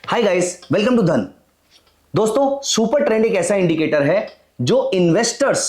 Hi guys, welcome to धन। दोस्तों, super trend एक ऐसा इंडिकेटर है जो इन्वेस्टर्स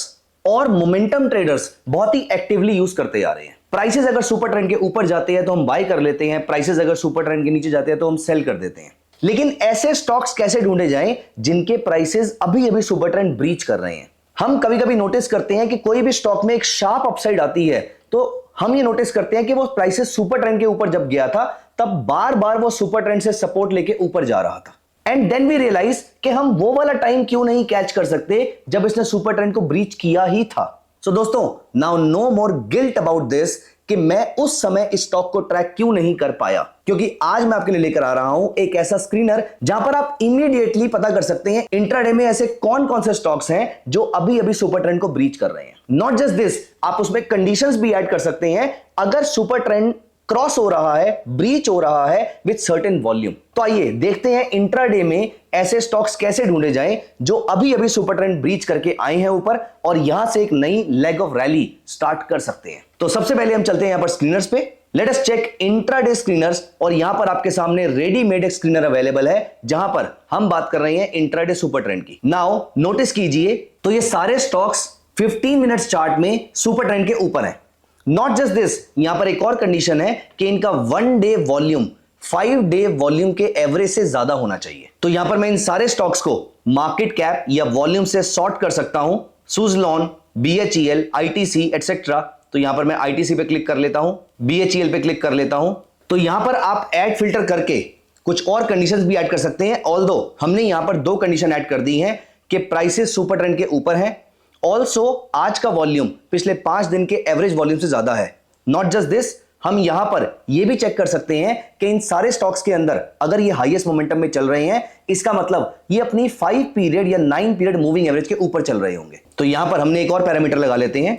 और मोमेंटम ट्रेडर्स बहुत ही एक्टिवली यूज करते आ रहे हैं। प्राइसेस अगर सुपर ट्रेंड के ऊपर जाते हैं तो हम बाय कर लेते हैं, प्राइसेस अगर सुपर ट्रेंड के नीचे जाते हैं तो हम सेल कर देते हैं। लेकिन ऐसे स्टॉक्स कैसे ढूंढे जाएं जिनके प्राइसेस अभी अभी सुपर ट्रेंड ब्रीच कर रहे हैं। हम कभी कभी नोटिस करते हैं कि कोई भी स्टॉक में एक शार्प अपसाइड आती है तो हम ये नोटिस करते हैं कि वो प्राइसेस सुपर ट्रेंड के ऊपर जब गया था तब बार बार वो सुपर ट्रेंड से सपोर्ट लेके ऊपर जा रहा था। एंड देन वी रियलाइज कि हम वो वाला टाइम क्यों नहीं कैच कर सकते जब इसने सुपर ट्रेंड को ब्रीच किया ही था। सो दोस्तों, now no more guilt about this कि मैं उस समय इस स्टॉक को ट्रैक क्यों नहीं कर पाया, क्योंकि आज मैं आपके लिए लेकर आ रहा हूं एक ऐसा स्क्रीनर जहां पर आप इमीडिएटली पता कर सकते हैं इंट्राडे में ऐसे कौन कौन से स्टॉक्स हैं जो अभी अभी सुपर ट्रेंड को ब्रीच कर रहे हैं। नॉट जस्ट दिस, आप उसमें कंडीशंस भी ऐड कर सकते हैं अगर सुपर ट्रेंड क्रॉस हो रहा है, ब्रीच हो रहा है विद सर्टेन वॉल्यूम। तो आइए देखते हैं इंट्राडे में ऐसे स्टॉक्स कैसे ढूंढे जाएं जो अभी अभी सुपर ट्रेंड ब्रीच करके आए हैं ऊपर और यहां से एक नई लेग ऑफ रैली स्टार्ट कर सकते हैं। तो सबसे पहले हम चलते हैं यहां पर स्क्रीनर्स पे। Let us check intraday screeners और यहां पर आपके सामने रेडीमेड एक स्क्रीनर अवेलेबल है जहां पर हम बात कर रहे हैं इंट्राडे सुपर ट्रेंड की। नाउ नोटिस कीजिए तो ये सारे स्टॉक्स 15 मिनट्स चार्ट में सुपर ट्रेंड के ऊपर है। नॉट जस्ट दिस, यहां पर एक और कंडीशन है कि इनका 1 डे वॉल्यूम 5 डे वॉल्यूम के एवरेज से ज्यादा होना चाहिए। तो यहां पर मैं इन सारे स्टॉक्स को मार्केट कैप या वॉल्यूम से सॉर्ट कर सकता हूं। Suzlon, BHEL, ITC etcetera. तो यहां पर मैं आईटीसी पे क्लिक कर लेता हूं, बीएचईएल पे क्लिक कर लेता हूं। तो यहां पर आप ऐड फिल्टर करके कुछ और कंडीशंस भी ऐड कर सकते हैं। ऑल्दो हमने यहां पर 2 कंडीशन ऐड कर दी हैं कि प्राइसेस सुपर ट्रेंड के ऊपर है, ऑल्सो आज का वॉल्यूम पिछले 5 दिन के एवरेज वॉल्यूम से ज्यादा है। नॉट जस्ट दिस, हम यहां पर यह भी चेक कर सकते हैं कि इन सारे स्टॉक्स के अंदर अगर ये हाईएस्ट मोमेंटम में चल रहे हैं, इसका मतलब ये अपनी 5 पीरियड या 9 पीरियड मूविंग एवरेज के ऊपर चल रहे होंगे। तो यहां पर हमने एक और पैरामीटर लगा लेते हैं।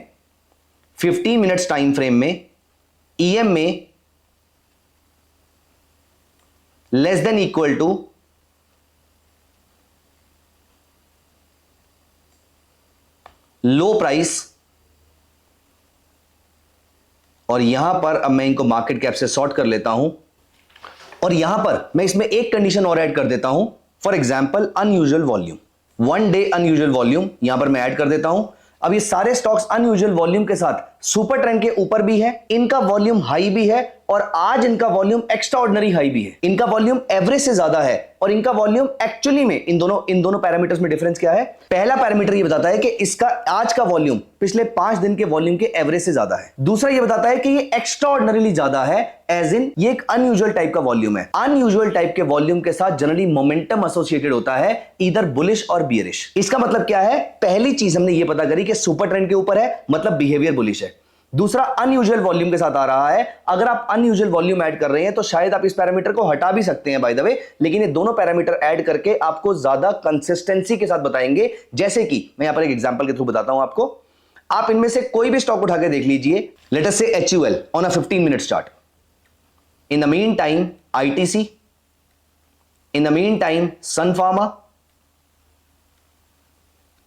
15 मिनट्स टाइम फ्रेम में ईएम में less than equal to low price, और यहां पर अब मैं इनको मार्केट कैप से सॉर्ट कर लेता हूं और यहां पर मैं इसमें एक कंडीशन और ऐड कर देता हूं। For example unusual volume, 1 day unusual volume यहां पर मैं ऐड कर देता हूं। अब ये सारे स्टॉक्स अनयूजुअल वॉल्यूम के साथ सुपर ट्रेंड के ऊपर भी है, इनका वॉल्यूम हाई भी है और आज इनका वॉल्यूम एक्स्ट्रा ऑर्डिनरी हाई भी है। इनका वॉल्यूम एवरेज से ज्यादा है और इनका वॉल्यूम एक्चुअली में इन दोनों पैरामीटर्स में डिफरेंस क्या है। पहला पैरामीटर ये बताता है कि इसका आज का वॉल्यूम पिछले 5 दिन के वॉल्यूम के एवरेज से ज्यादा है। दूसरा ये बताता है कि ये एक्स्ट्रा ऑर्डिनरीली ज्यादा है, एज इन ये एक अनयूजुअल टाइप का वॉल्यूम है। अनयूजुअल टाइप के वॉल्यूम के साथ जनरली मोमेंटम एसोसिएटेड होता है, इधर बुलिश और बियरिश। इसका मतलब क्या है? पहली चीज हमने ये पता करी कि सुपर ट्रेंड के ऊपर है, मतलब बिहेवियर बुलिश है। दूसरा अनयूजुअल वॉल्यूम के साथ आ रहा है। अगर आप अनयूजुअल वॉल्यूम ऐड कर रहे हैं तो शायद आप इस पैरामीटर को हटा भी सकते हैं बाय द वे, लेकिन ये दोनों पैरामीटर ऐड करके आपको ज्यादा कंसिस्टेंसी के साथ बताएंगे। जैसे कि मैं यहां पर एक एग्जांपल के थ्रू बताता हूं आपको। आप इनमें से कोई भी स्टॉक उठा के देख लीजिए। Late us see HUL on a 15 minute chart. In the mean time ITC, in the mean time Sun Pharma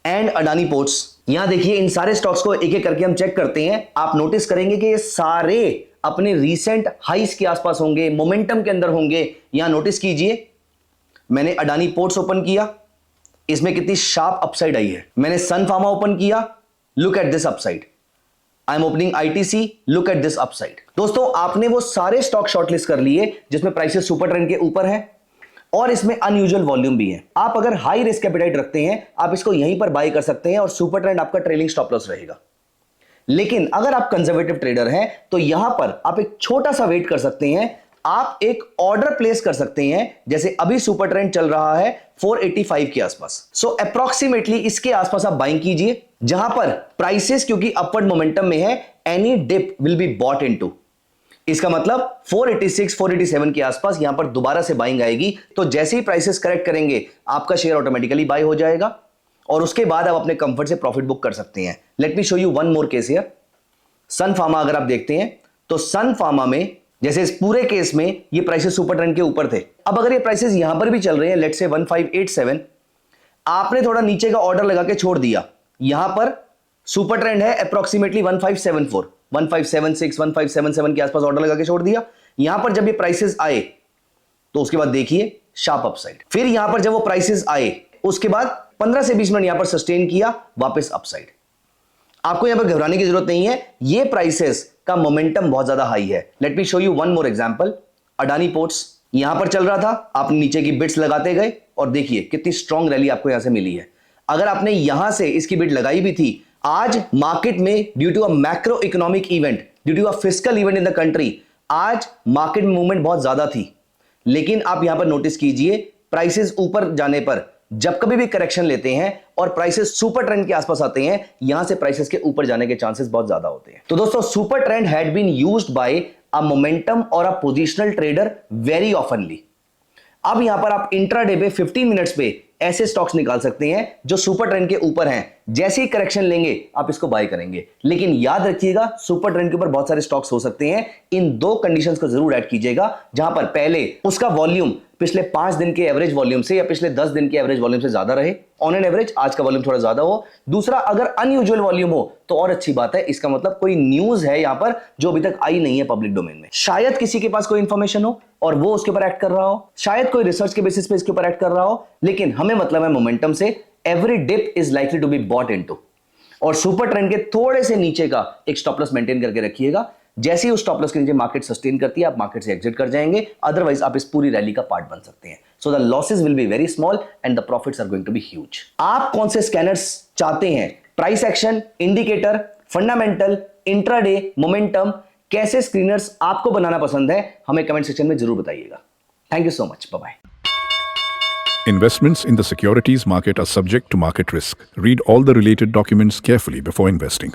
and Adani Ports. यहां देखिए इन सारे स्टॉक्स को एक एक करके हम चेक करते हैं। आप नोटिस करेंगे कि ये सारे अपने रीसेंट हाइस के आसपास होंगे, मोमेंटम के अंदर होंगे। यहां नोटिस कीजिए, मैंने अडानी पोर्ट्स ओपन किया, इसमें कितनी शार्प अपसाइड आई है। मैंने सन फार्मा ओपन किया, look at this upside. I am opening ITC, look at this upside. दोस्तों, आपने वो सारे स्टॉक शॉर्टलिस्ट कर लिए जिसमें प्राइसेस सुपर ट्रेंड के ऊपर है और इसमें अनयूजुअल वॉल्यूम भी है। आप अगर हाई रिस्क एपेटाइट रखते हैं, आप इसको यहीं पर बाय कर सकते हैं और सुपर ट्रेंड आपका ट्रेलिंग स्टॉप लॉस रहेगा। लेकिन अगर आप कंजर्वेटिव ट्रेडर हैं तो यहां पर आप एक छोटा सा वेट कर सकते हैं। आप एक ऑर्डर प्लेस कर सकते हैं, जैसे अभी सुपर ट्रेंड चल रहा है 485 के आसपास। सो अप्रोक्सीमेटली इसके आसपास आप बाइंग कीजिए, जहां पर प्राइसेस क्योंकि अपवर्ड मोमेंटम में है, any dip will be bought into. इसका मतलब 486 487 के आसपास यहां पर दोबारा से बाइंग आएगी। तो जैसे ही प्राइसेस करेक्ट करेंगे, आपका शेयर ऑटोमेटिकली बाय हो जाएगा और उसके बाद आप अपने कंफर्ट से प्रॉफिट बुक कर सकते हैं। Let me show you one more case here. Sun Pharma अगर आप देखते हैं तो सन फार्मा में जैसे इस पूरे केस में ये प्राइसेस सुपर ट्रेंड के ऊपर थे। अब अगर ये प्राइसेस यहां पर भी चल रहे हैं, लेट्स से 1587, आपने थोड़ा नीचे का ऑर्डर लगा के छोड़ दिया। यहां पर सुपर ट्रेंड है अप्रोक्सीमेटली 1574, 1576, 1577 के आसपास ऑर्डर लगा के छोड़ दिया। यहां पर जब ये प्राइसेस आए तो उसके बाद देखिए शार्प अपसाइड। फिर यहां पर जब वो प्राइसेस आए उसके बाद 15 से 20 मिनट यहां पर सस्टेन किया, वापस अपसाइड। आपको यहां पर घबराने की जरूरत नहीं है, ये प्राइसेस का मोमेंटम बहुत ज्यादा हाई है। Late me show you one more example. Adani Ports यहां पर चल रहा था, आप नीचे की बिट्स लगाते गए और देखिए कितनी स्ट्रॉन्ग रैली आपको यहां से मिली है। अगर आपने यहां से इसकी बिट लगाई भी थी, आज मार्केट में due to a macro economic event, due to a fiscal event in the country, आज मार्केट मूवमेंट बहुत ज्यादा थी। लेकिन आप यहां पर नोटिस कीजिए, प्राइसेस ऊपर जाने पर जब कभी भी करेक्शन लेते हैं और प्राइसेस सुपर ट्रेंड के आसपास आते हैं, यहां से प्राइसेस के ऊपर जाने के चांसेस बहुत ज्यादा होते हैं। तो दोस्तों, super trend had been used by a momentum और a positional trader very oftenly. अब यहां पर आप इंट्राडे पे 15 मिनट्स पे ऐसे स्टॉक्स निकाल सकते हैं जो सुपर ट्रेंड के ऊपर हैं। जैसे ही करेक्शन लेंगे आप इसको बाय करेंगे। लेकिन याद रखिएगा, सुपर ट्रेंड के ऊपर बहुत सारे स्टॉक्स हो सकते हैं। इन दो कंडीशंस को जरूर ऐड कीजिएगा, जहां पर पहले उसका वॉल्यूम पिछले 5 दिन के एवरेज वॉल्यूम से या पिछले 10 दिन के एवरेज वॉल्यूम से ज्यादा रहे, ऑन एन एवरेज आज का वॉल्यूम थोड़ा ज्यादा हो। दूसरा, अगर अनयूजुअल वॉल्यूम हो तो और अच्छी बात है, इसका मतलब कोई न्यूज है यहां पर जो अभी तक आई नहीं है पब्लिक डोमेन में। शायद किसी के पास कोई इंफॉर्मेशन हो और वो उसके ऊपर एक्ट कर रहा हो, शायद कोई रिसर्च के बेसिस पे इसके ऊपर एक्ट कर रहा हो, लेकिन हमें मतलब है मोमेंटम से। Every dip is likely to be bought into. और सुपर ट्रेंड के थोड़े से नीचे का एक स्टॉप लॉस मेंटेन करके रखिएगा। जैसे ही उस स्टॉप लॉस के नीचे मार्केट सस्टेन करती है, आप मार्केट से एग्जिट कर जाएंगे, अदरवाइज आप इस पूरी रैली का पार्ट बन सकते हैं। So the losses will be very small and the profits are going to be huge. आप कौन से स्कैनर्स चाहते हैं? Price action, indicator, fundamental, intraday, momentum, कैसे स्क्रीनर्स आपको बनाना पसंद है, हमें कमेंट सेक्शन में जरूर बताइएगा। Thank you so much, bye bye. Investments in the securities market are subject to market risk. Read all the related documents carefully before investing.